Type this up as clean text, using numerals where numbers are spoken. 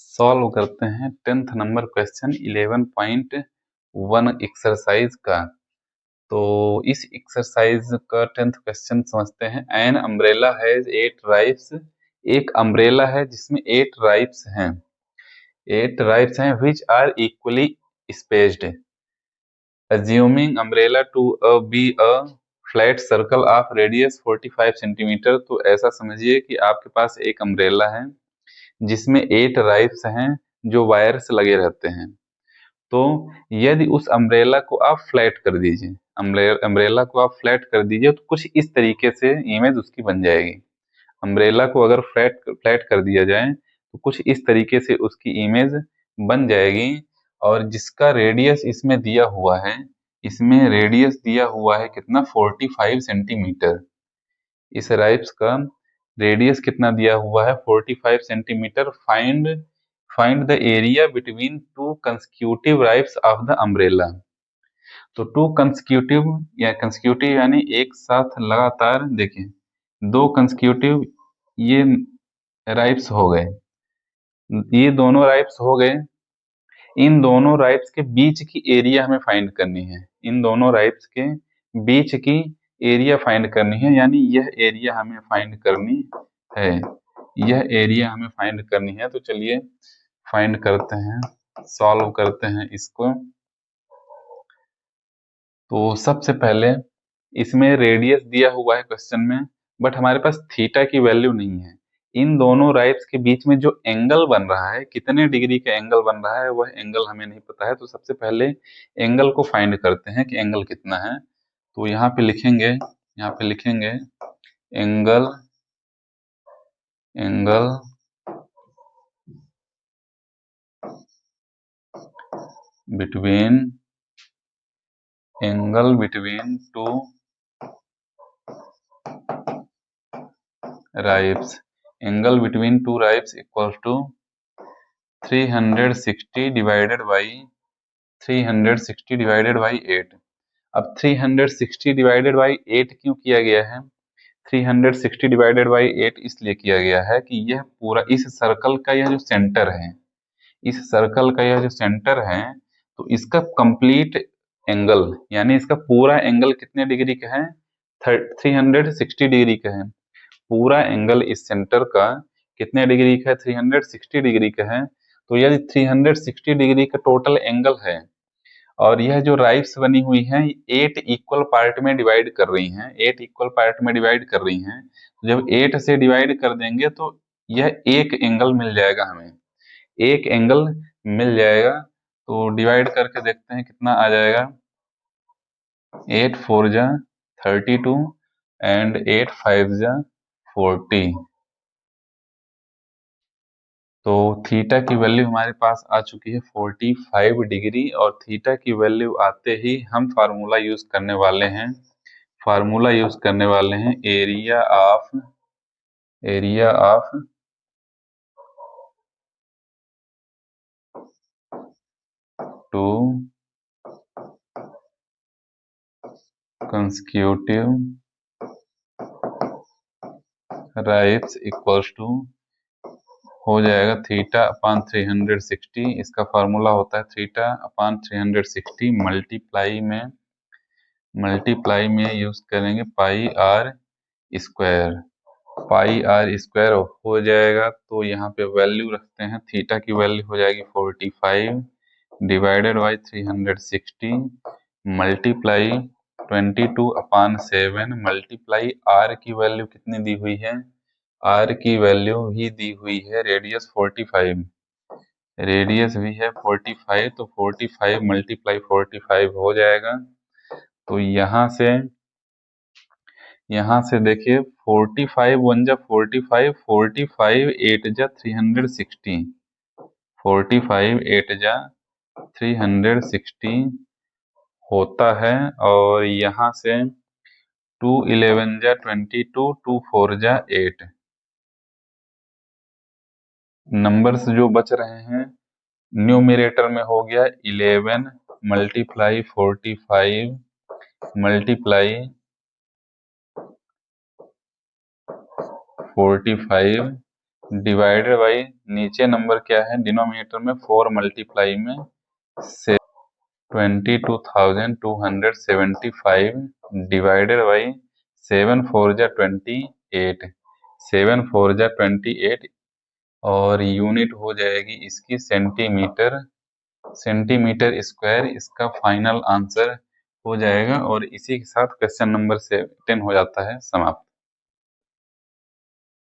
Solve करते हैं 10th number question 11.1 exercise का। तो इस एक्सरसाइज का 10th क्वेश्चन समझते हैं। An umbrella has 8 ribs. एक अम्ब्रेला है जिसमें 8 राइप्स हैं which are equally spaced. Assuming umbrella to be a flat circle of radius 45 centimetre. तो ऐसा समझिए कि आपके पास एक अम्ब्रेला है जिसमें 8 राइप्स हैं जो वायर से लगे रहते हैं। तो यदि उस अम्ब्रेला को आप फ्लैट कर दीजिए, अम्ब्रेला को आप फ्लैट कर दीजिए तो कुछ इस तरीके से इमेज उसकी बन जाएगी। अम्ब्रेला को अगर फ्लैट कर दिया जाए तो कुछ इस तरीके से उसकी इमेज बन जाएगी। और जिसका रेडियस इसमें दिया हुआ है, इसमें रेडियस दिया हुआ है कितना, 45 सेंटीमीटर। इस राइप्स का रेडियस कितना दिया हुआ है, 45 centimetre. Find the area between two consecutive ribs of the umbrella. तो टू कंसेक्यूटिव यानी एक साथ लगातार, देखिए 2 कंसेक्यूटिव ये राइप्स हो गए, ये दोनों राइप्स हो गए। इन दोनों राइप्स के बीच की एरिया हमें फाइंड करनी है। इन दोनों राइप्स के बीच की एरिया फाइंड करनी है, यानी यह एरिया हमें फाइंड करनी है, यह एरिया हमें फाइंड करनी है। तो चलिए फाइंड करते हैं, सॉल्व करते हैं इसको। तो सबसे पहले इसमें रेडियस दिया हुआ है क्वेश्चन में, बट हमारे पास थीटा की वैल्यू नहीं है। इन दोनों राइप्स के बीच में जो एंगल बन रहा है, कितने डिग्री का एंगल बन रहा है, वह एंगल हमें नहीं पता है। तो सबसे पहले एंगल को फाइंड करते हैं कि एंगल कितना है। तो यहाँ पे लिखेंगे angle between two ribs. Angle between two ribs equal to 360 divided by 8। अब 360 डिवाइडेड बाई 8 क्यों किया गया है? 360 डिवाइडेड बाई 8 इसलिए किया गया है कि यह पूरा इस सर्कल का यह जो सेंटर है, इस सर्कल का यह जो सेंटर है, तो इसका कंप्लीट एंगल यानी इसका पूरा एंगल कितने डिग्री का है, 360 डिग्री का है। पूरा एंगल इस सेंटर का कितने डिग्री का है, 360 डिग्री का है। तो यदि 360 डिग्री का टोटल एंगल है और यह जो राइप्स बनी हुई हैं 8 इक्वल पार्ट में डिवाइड कर रही हैं, 8 इक्वल पार्ट में डिवाइड कर रही हैं, तो जब 8 से डिवाइड कर देंगे तो यह एक एंगल मिल जाएगा, हमें एक एंगल मिल जाएगा। तो डिवाइड करके देखते हैं कितना आ जाएगा, 8 4 जा 32 एंड 8 5 जा 40। तो थीटा की वैल्यू हमारे पास आ चुकी है 45 डिग्री। और थीटा की वैल्यू आते ही हम फार्मूला यूज करने वाले हैं, area of two consecutive ribs equals to हो जाएगा थीटा अपान 360। इसका फार्मूला होता है थीटा अपान 360 मल्टीप्लाई में यूज करेंगे पाई आर स्क्वायर हो जाएगा। तो यहाँ पे वैल्यू रखते हैं, थीटा की वैल्यू हो जाएगी 45 divided by 360 multiply 22 upon 7 multiply R की वैल्यू कितनी दी हुई है, आर की वैल्यू भी दी हुई है रेडियस 45, रेडियस भी है 45। तो 45 मल्टीप्लाई 45 हो जाएगा। तो यहाँ से देखिए 45 1 जा 45, 45 8 जा 360, 45 8 जा 360 होता है। और यहाँ से 2 11 जा 22, 2 4 जा 8 नंबर्स जो बच रहे हैं न्यूमरेटर में हो गया 11 मल्टीप्लाई 45 मल्टीप्लाई 45 डिवाइडेड बाई, नीचे नंबर क्या है डिनोमिनेटर में 4 मल्टीप्लाई में 22,275 डिवाइडेड बाई 7 4 जा 28, 7 4 जा 28 और यूनिट हो जाएगी इसकी सेंटीमीटर, सेंटीमीटर स्क्वायर इसका फाइनल आंसर हो जाएगा। और इसी के साथ क्वेश्चन नंबर 10 हो जाता है समाप्त।